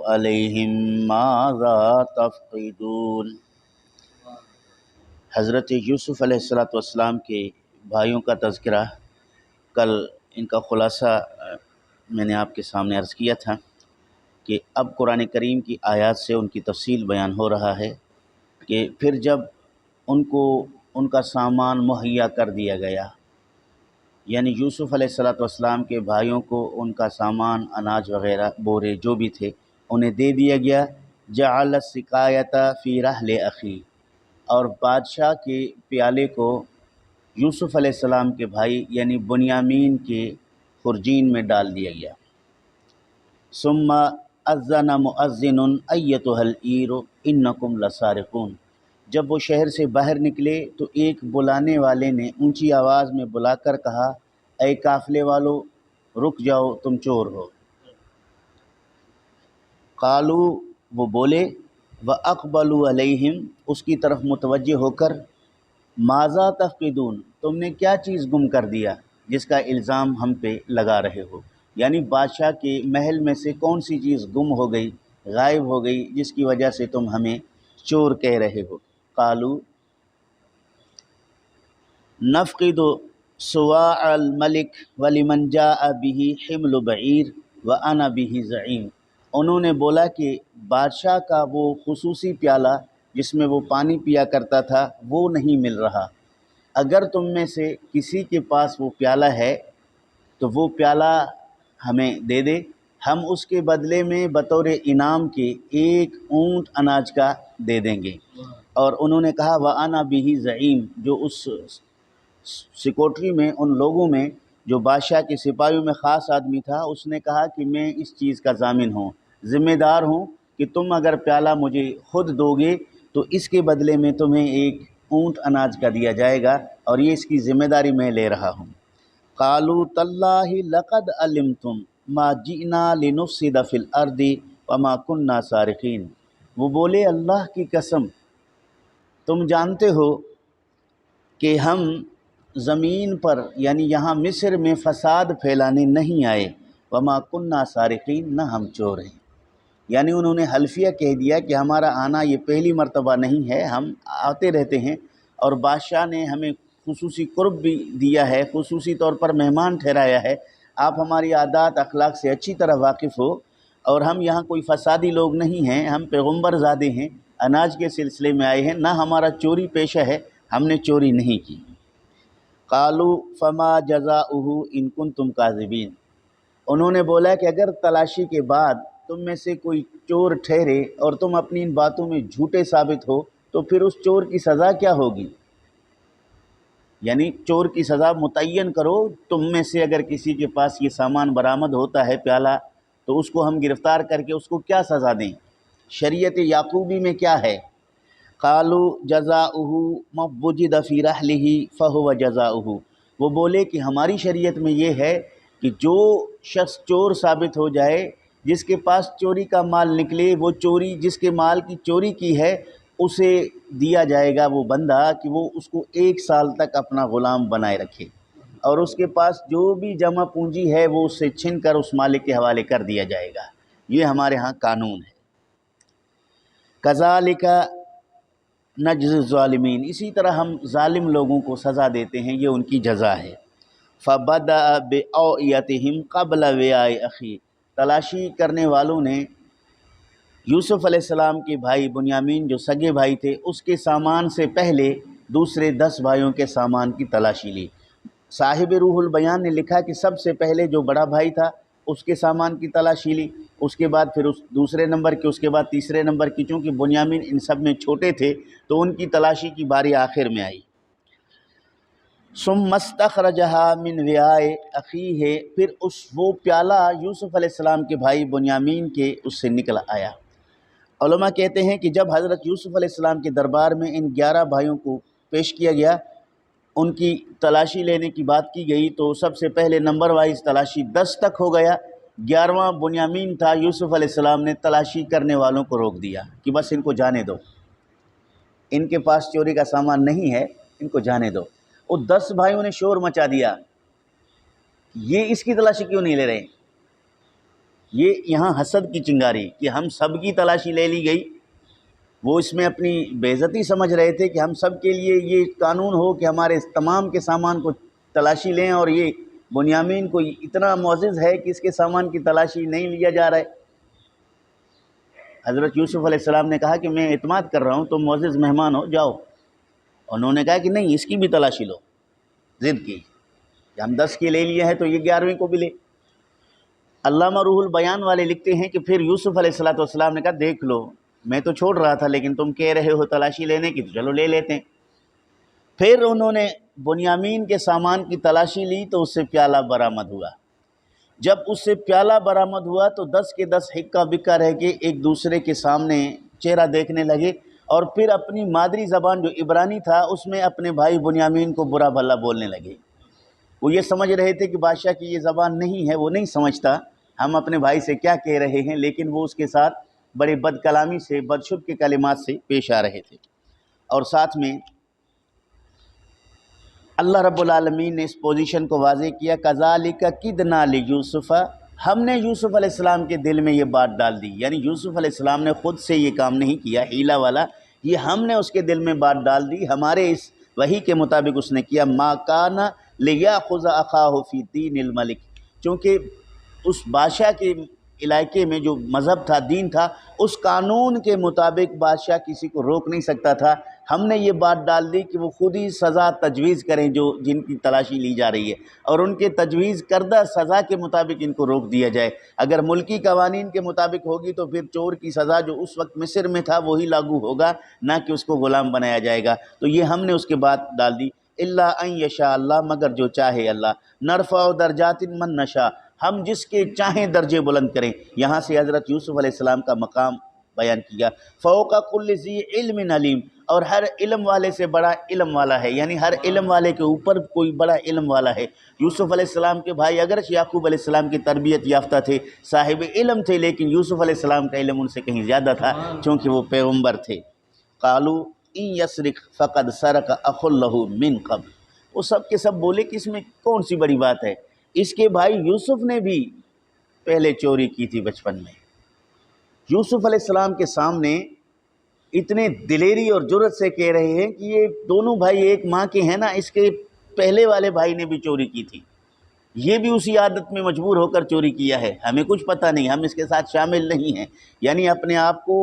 علیہم ماذا تفقدون۔ حضرت یوسف علیہ السلام کے بھائیوں کا تذکرہ، کل ان کا خلاصہ میں نے آپ کے سامنے عرض کیا تھا کہ اب قرآن کریم کی آیات سے ان کی تفصیل بیان ہو رہا ہے کہ پھر جب ان کو ان کا سامان مہیا کر دیا گیا، یعنی یوسف علیہ السلام کے بھائیوں کو ان کا سامان، اناج وغیرہ، بورے جو بھی تھے انہیں دے دیا گیا، جعل السقایۃ فی رحل اخی، اور بادشاہ کے پیالے کو یوسف علیہ السلام کے بھائی یعنی بنیامین کے خرجین میں ڈال دیا گیا۔ ثم اذن مؤذن ایتھا العیر انکم لسارقون، جب وہ شہر سے باہر نکلے تو ایک بلانے والے نے اونچی آواز میں بلا کر کہا، اے قافلے والو رک جاؤ، تم چور ہو۔ قالو، وہ بولے، وَأَقْبَلُوا عَلَيْهِمْ، اس کی طرف متوجہ ہو کر، ماذا تفقدون، تم نے کیا چیز گم کر دیا جس کا الزام ہم پہ لگا رہے ہو، یعنی بادشاہ کے محل میں سے کون سی چیز گم ہو گئی، غائب ہو گئی، جس کی وجہ سے تم ہمیں چور کہہ رہے ہو۔ قالو نفقد صواع الملک ولمن جاء به حمل بعیر وانا به زعیم، انہوں نے بولا کہ بادشاہ کا وہ خصوصی پیالہ جس میں وہ پانی پیا کرتا تھا وہ نہیں مل رہا، اگر تم میں سے کسی کے پاس وہ پیالہ ہے تو وہ پیالہ ہمیں دے دے، ہم اس کے بدلے میں بطور انعام کے ایک اونٹ اناج کا دے دیں گے۔ اور انہوں نے کہا وَأَنَا بِهِ زعیم، جو اس سیکورٹری میں، ان لوگوں میں جو بادشاہ کے سپاہیوں میں خاص آدمی تھا، اس نے کہا کہ میں اس چیز کا ضامن ہوں، ذمہ دار ہوں کہ تم اگر پیالہ مجھے خود دو گے تو اس کے بدلے میں تمہیں ایک اونٹ اناج کا دیا جائے گا، اور یہ اس کی ذمہ داری میں لے رہا ہوں۔ قالوا تاللہ لقد علمتم ما جئنا لنفسد فی الارض وما کننا سارقین، وہ بولے اللہ کی قسم تم جانتے ہو کہ ہم زمین پر یعنی یہاں مصر میں فساد پھیلانے نہیں آئے، وما کننا سارقین، نہ ہم چور ہیں، یعنی انہوں نے حلفیہ کہہ دیا کہ ہمارا آنا یہ پہلی مرتبہ نہیں ہے، ہم آتے رہتے ہیں، اور بادشاہ نے ہمیں خصوصی قرب بھی دیا ہے، خصوصی طور پر مہمان ٹھہرایا ہے، آپ ہماری عادات اخلاق سے اچھی طرح واقف ہو، اور ہم یہاں کوئی فسادی لوگ نہیں ہیں، ہم پیغمبر زادے ہیں، اناج کے سلسلے میں آئے ہیں، نہ ہمارا چوری پیشہ ہے، ہم نے چوری نہیں کی۔ قالوا فما جزاؤہ ان کنتم کاذبین، انہوں نے بولا کہ اگر تلاشی کے بعد تم میں سے کوئی چور ٹھہرے اور تم اپنی ان باتوں میں جھوٹے ثابت ہو تو پھر اس چور کی سزا کیا ہوگی، یعنی چور کی سزا متعین کرو، تم میں سے اگر کسی کے پاس یہ سامان برآمد ہوتا ہے پیالہ تو اس کو ہم گرفتار کر کے اس کو کیا سزا دیں، شریعت یعقوبی میں کیا ہے۔ قالوا جزاؤہ ما وجد فی رحلہ فہو جزاؤہ، وہ بولے کہ ہماری شریعت میں یہ ہے کہ جو شخص چور ثابت ہو جائے، جس کے پاس چوری کا مال نکلے، وہ چوری جس کے مال کی چوری کی ہے اسے دیا جائے گا وہ بندہ کہ وہ اس کو 1 سال تک اپنا غلام بنائے رکھے، اور اس کے پاس جو بھی جمع پونجی ہے وہ اس سے چھن کر اس مالک کے حوالے کر دیا جائے گا، یہ ہمارے ہاں قانون ہے۔ کذالک نجزی الظالمین، اسی طرح ہم ظالم لوگوں کو سزا دیتے ہیں، یہ ان کی جزا ہے۔ فبدأ بأوعیتہم قبل وعاء اخی، تلاشی کرنے والوں نے یوسف علیہ السلام کے بھائی بنیامین جو سگے بھائی تھے اس کے سامان سے پہلے دوسرے 10 بھائیوں کے سامان کی تلاشی لی۔ صاحب روح البیان نے لکھا کہ سب سے پہلے جو بڑا بھائی تھا اس کے سامان کی تلاشی لی، اس کے بعد پھر اس دوسرے نمبر کی، اس کے بعد تیسرے نمبر کی، چونکہ بنیامین ان سب میں چھوٹے تھے تو ان کی تلاشی کی باری آخر میں آئی۔ ثم استخرجہا من وعاء اخیہ، پھر وہ پیالہ یوسف علیہ السلام کے بھائی بنیامین کے اس سے نکل آیا۔ علماء کہتے ہیں کہ جب حضرت یوسف علیہ السلام کے دربار میں ان 11 بھائیوں کو پیش کیا گیا، ان کی تلاشی لینے کی بات کی گئی تو سب سے پہلے نمبر وائز تلاشی 10 تک ہو گیا، 11واں بنیامین تھا، یوسف علیہ السلام نے تلاشی کرنے والوں کو روک دیا کہ بس ان کو جانے دو، ان کے پاس چوری کا سامان نہیں ہے، ان کو جانے دو۔ وہ 10 بھائیوں نے شور مچا دیا، یہ اس کی تلاشی کیوں نہیں لے رہے، یہ یہاں حسد کی چنگاری کہ ہم سب کی تلاشی لے لی گئی، وہ اس میں اپنی بے عزتی سمجھ رہے تھے کہ ہم سب کے لیے یہ قانون ہو کہ ہمارے تمام کے سامان کو تلاشی لیں، اور یہ بنیامین کو اتنا معزز ہے کہ اس کے سامان کی تلاشی نہیں لیا جا رہا ہے۔ حضرت یوسف علیہ السلام نے کہا کہ میں اعتماد کر رہا ہوں، تم معزز مہمان ہو، جاؤ۔ انہوں نے کہا کہ نہیں، اس کی بھی تلاشی لو، ضد کی کہ ہم 10 کے لے لیے ہیں تو یہ 11ویں کو بھی لے۔ علامہ روح البیان والے لکھتے ہیں کہ پھر یوسف علیہ السلام نے کہا دیکھ لو، میں تو چھوڑ رہا تھا لیکن تم کہہ رہے ہو تلاشی لینے کی، تو چلو لے لیتے ہیں۔ پھر انہوں نے بنیامین کے سامان کی تلاشی لی تو اس سے پیالہ برآمد ہوا۔ جب اس سے پیالہ برآمد ہوا تو 10 کے 10 ہکا بکا رہ کے ایک دوسرے کے سامنے چہرہ دیکھنے لگے، اور پھر اپنی مادری زبان جو عبرانی تھا اس میں اپنے بھائی بنیامین کو برا بھلا بولنے لگے۔ وہ یہ سمجھ رہے تھے کہ بادشاہ کی یہ زبان نہیں ہے، وہ نہیں سمجھتا ہم اپنے بھائی سے کیا کہہ رہے ہیں، لیکن وہ اس کے ساتھ بڑے بد کلامی سے، بدشب کے کلمات سے پیش آ رہے تھے۔ اور ساتھ میں اللہ رب العالمین نے اس پوزیشن کو واضح کیا، کذالک کدنا لیوسف، ہم نے یوسف علیہ السلام کے دل میں یہ بات ڈال دی، یعنی یوسف علیہ السلام نے خود سے یہ کام نہیں کیا ہیلا والا، یہ ہم نے اس کے دل میں بات ڈال دی، ہمارے اس وحی کے مطابق اس نے کیا۔ ما کان لیاخذ اخاہ فی دین الملک، چونکہ اس بادشاہ کے علاقے میں جو مذہب تھا، دین تھا، اس قانون کے مطابق بادشاہ کسی کو روک نہیں سکتا تھا۔ ہم نے یہ بات ڈال دی کہ وہ خود ہی سزا تجویز کریں جن کی تلاشی لی جا رہی ہے، اور ان کے تجویز کردہ سزا کے مطابق ان کو روک دیا جائے۔ اگر ملکی قوانین کے مطابق ہوگی تو پھر چور کی سزا جو اس وقت مصر میں تھا وہی لاگو ہوگا، نہ کہ اس کو غلام بنایا جائے گا۔ تو یہ ہم نے اس کے بعد ڈال دی، الا ان یشاء اللہ، مگر جو چاہے اللہ، نرفع درجات من نشاء، ہم جس کے چاہیں درجے بلند کریں۔ یہاں سے حضرت یوسف علیہ السلام کا مقام بیان کیا، فوق کل ذی علم علیم، اور ہر علم والے سے بڑا علم والا ہے، یعنی ہر علم والے کے اوپر کوئی بڑا علم والا ہے۔ یوسف علیہ السلام کے بھائی اگرچہ یعقوب علیہ السلام کی تربیت یافتہ تھے، صاحب علم تھے، لیکن یوسف علیہ السلام کا علم ان سے کہیں زیادہ تھا، چونکہ وہ پیغمبر تھے۔ قالوا ان یسرق فقد سرق اخ له من قبل، وہ سب کے سب بولے کہ اس میں کون سی بڑی بات ہے، اس کے بھائی یوسف نے بھی پہلے چوری کی تھی بچپن میں۔ یوسف علیہ السلام کے سامنے اتنے دلیری اور جرأت سے کہہ رہے ہیں کہ یہ دونوں بھائی ایک ماں کے ہیں نا، اس کے پہلے والے بھائی نے بھی چوری کی تھی، یہ بھی اسی عادت میں مجبور ہو کر چوری کیا ہے، ہمیں کچھ پتہ نہیں، ہم اس کے ساتھ شامل نہیں ہیں، یعنی اپنے آپ کو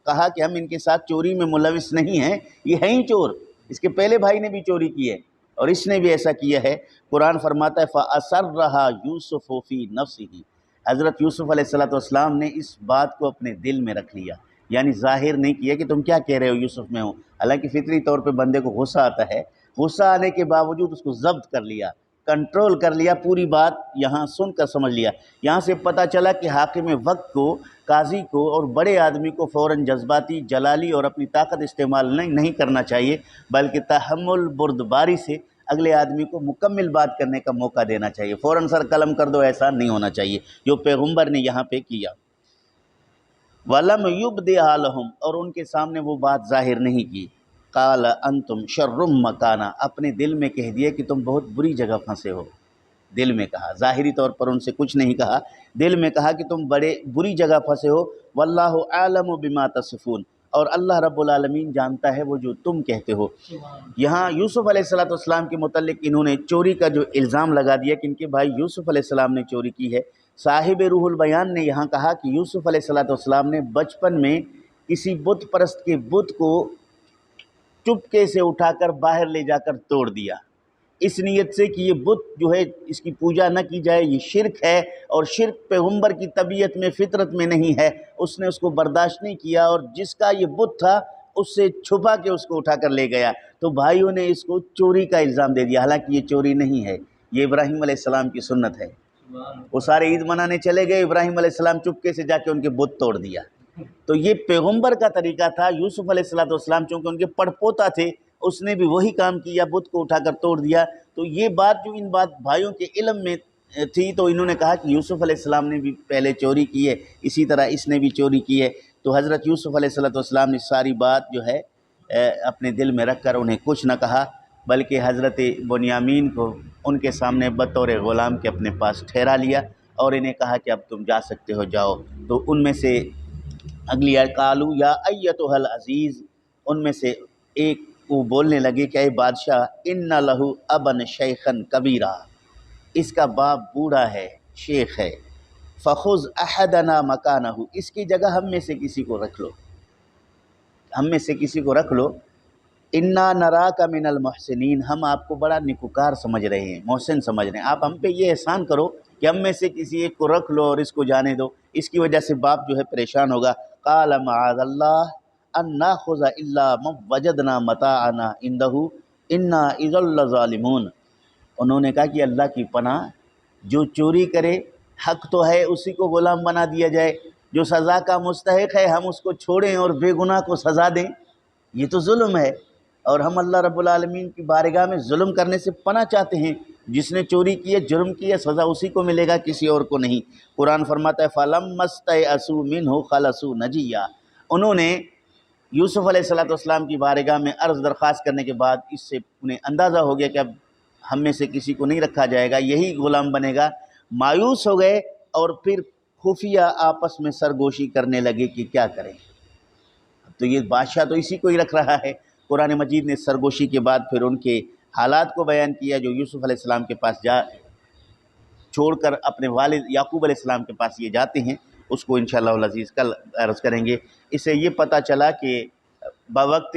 کہا کہ ہم ان کے ساتھ چوری میں ملوث نہیں ہیں، یہ ہیں ہی چور، اس کے پہلے بھائی نے بھی چوری کی ہے اور اس نے بھی ایسا کیا ہے۔ قرآن فرماتا ہے فَأَسَرَّهَا يُوسُفُ فِي نَفْسِهِ، حضرت یوسف علیہ السلام نے اس بات کو اپنے دل میں رکھ لیا، یعنی ظاہر نہیں کیا کہ تم کیا کہہ رہے ہو یوسف میں ہوں، حالانکہ فطری طور پہ بندے کو غصہ آتا ہے، غصہ آنے کے باوجود اس کو ضبط کر لیا، کنٹرول کر لیا، پوری بات یہاں سن کر سمجھ لیا۔ یہاں سے پتہ چلا کہ حاکم وقت کو، قاضی کو اور بڑے آدمی کو فوراً جذباتی، جلالی اور اپنی طاقت استعمال نہیں کرنا چاہیے، بلکہ تحمل، بردباری سے اگلے آدمی کو مکمل بات کرنے کا موقع دینا چاہیے، فوراً سر قلم کر دو، ایسا نہیں ہونا چاہیے جو پیغمبر نے یہاں پہ کیا۔ وَلَمْ يُبْدِهَا لَهُمْ، اور ان کے سامنے وہ بات ظاہر نہیں کی۔ قَالَ أَنْتُمْ شَرٌّ مَكَانًا، اپنے دل میں کہہ دیا کہ تم بہت بری جگہ پھنسے ہو، دل میں کہا، ظاہری طور پر ان سے کچھ نہیں کہا، دل میں کہا کہ تم بڑے بری جگہ پھنسے ہو۔ وَاللَّهُ أَعْلَمُ بِمَا تَصِفُونَ، اور اللہ رب العالمین جانتا ہے وہ جو تم کہتے ہو۔ یہاں یوسف علیہ السلام کے متعلق انہوں نے چوری کا جو الزام لگا دیا کہ ان کے بھائی یوسف علیہ السلام نے چوری کی ہے، صاحب روح البیان نے یہاں کہا کہ یوسف علیہ السلام نے بچپن میں کسی بت پرست کے بت کو چپکے سے اٹھا کر باہر لے جا کر توڑ دیا، اس نیت سے کہ یہ بت جو ہے اس کی پوجا نہ کی جائے، یہ شرک ہے، اور شرک پیغمبر کی طبیعت میں، فطرت میں نہیں ہے، اس نے اس کو برداشت نہیں کیا، اور جس کا یہ بت تھا اس سے چھپا کے اس کو اٹھا کر لے گیا، تو بھائیوں نے اس کو چوری کا الزام دے دیا، حالانکہ یہ چوری نہیں ہے، یہ ابراہیم علیہ السلام کی سنت ہے۔ وہ سارے عید منانے چلے گئے، ابراہیم علیہ السلام چپکے سے جا کے ان کے بت توڑ دیا، تو یہ پیغمبر کا طریقہ تھا۔ یوسف علیہ السلام چونکہ ان کے پڑپوتا تھے، اس نے بھی وہی کام کیا، بت کو اٹھا کر توڑ دیا، تو یہ بات جو ان بات بھائیوں کے علم میں تھی، تو انہوں نے کہا کہ یوسف علیہ السلام نے بھی پہلے چوری کی ہے، اسی طرح اس نے بھی چوری کی ہے، تو حضرت یوسف علیہ السلام نے ساری بات جو ہے اپنے دل میں رکھ کر انہیں کچھ نہ کہا، بلکہ حضرت بنیامین کو ان کے سامنے بطور غلام کے اپنے پاس ٹھہرا لیا، اور انہیں کہا کہ اب تم جا سکتے ہو، جاؤ۔ تو ان میں سے اگلی آیت قالو یا ایتھا العزیز، ان میں سے ایک وہ بولنے لگے کہ اے بادشاہ، ان لہو ابن شیخن کبیرہ، اس کا باپ بوڑھا ہے، شیخ ہے، فخذ احدنا مکانہ، اس کی جگہ ہم میں سے کسی کو رکھ لو، ہم میں سے کسی کو رکھ لو، انا نراک من المحسنین، ہم آپ کو بڑا نیکوکار سمجھ رہے ہیں، محسن سمجھ رہے ہیں، آپ ہم پہ یہ احسان کرو کہ ہم میں سے کسی ایک کو رکھ لو اور اس کو جانے دو۔ اس کی وجہ سے باپ جو ہے پریشان ہوگا۔ قال معاذ اللہ ان ناخذ الا من وجدنا متاعنا عنده انا اذا لظالمون، انہوں نے کہا کہ اللہ کی پناہ، جو چوری کرے حق تو ہے اسی کو غلام بنا دیا جائے، جو سزا کا مستحق ہے ہم اس کو چھوڑیں اور بے گناہ کو سزا دیں، یہ تو ظلم ہے، اور ہم اللہ رب العالمین کی بارگاہ میں ظلم کرنے سے پناہ چاہتے ہیں۔ جس نے چوری کی ہے، جرم کی ہے، سزا اسی کو ملے گا، کسی اور کو نہیں۔ قرآن فرماتا ہے فَلَمَّا اسْتَيْأَسُوا مِنْهُ خَلَصُوا نَجِيًّا، انہوں نے یوسف علیہ السلام کی بارگاہ میں عرض درخواست کرنے کے بعد اس سے انہیں اندازہ ہو گیا کہ اب ہم میں سے کسی کو نہیں رکھا جائے گا، یہی غلام بنے گا، مایوس ہو گئے اور پھر خفیہ آپس میں سرگوشی کرنے لگے کہ کیا کریں۔ تو یہ بادشاہ تو اسی کو ہی رکھ رہا ہے۔ قرآن مجید نے سرگوشی کے بعد پھر ان کے حالات کو بیان کیا، جو یوسف علیہ السلام کے پاس چھوڑ کر اپنے والد یعقوب علیہ السلام کے پاس یہ جاتے ہیں، اس کو انشاءاللہ العزیز کل عرض کریں گے۔ اس سے یہ پتہ چلا کہ بوقت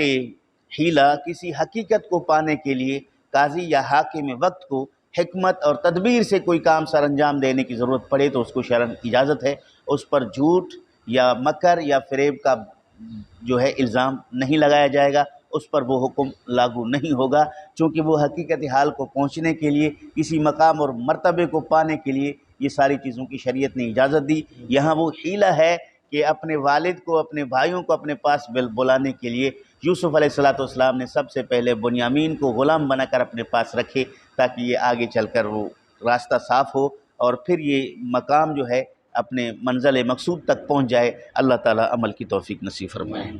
حیلہ کسی حقیقت کو پانے کے لیے قاضی یا حاکم وقت کو حکمت اور تدبیر سے کوئی کام سر انجام دینے کی ضرورت پڑے تو اس کو شرعاً اجازت ہے، اس پر جھوٹ یا مکر یا فریب کا جو ہے الزام نہیں لگایا جائے گا، اس پر وہ حکم لاگو نہیں ہوگا، چونکہ وہ حقیقت حال کو پہنچنے کے لیے، کسی مقام اور مرتبے کو پانے کے لیے یہ ساری چیزوں کی شریعت نے اجازت دی۔ یہاں وہ حیلہ ہے کہ اپنے والد کو، اپنے بھائیوں کو اپنے پاس بلانے کے لیے یوسف علیہ السلام نے سب سے پہلے بنیامین کو غلام بنا کر اپنے پاس رکھے، تاکہ یہ آگے چل کر وہ راستہ صاف ہو اور پھر یہ مقام جو ہے اپنے منزل مقصود تک پہنچ جائے۔ اللہ تعالی عمل کی توفیق نصیب فرمائے۔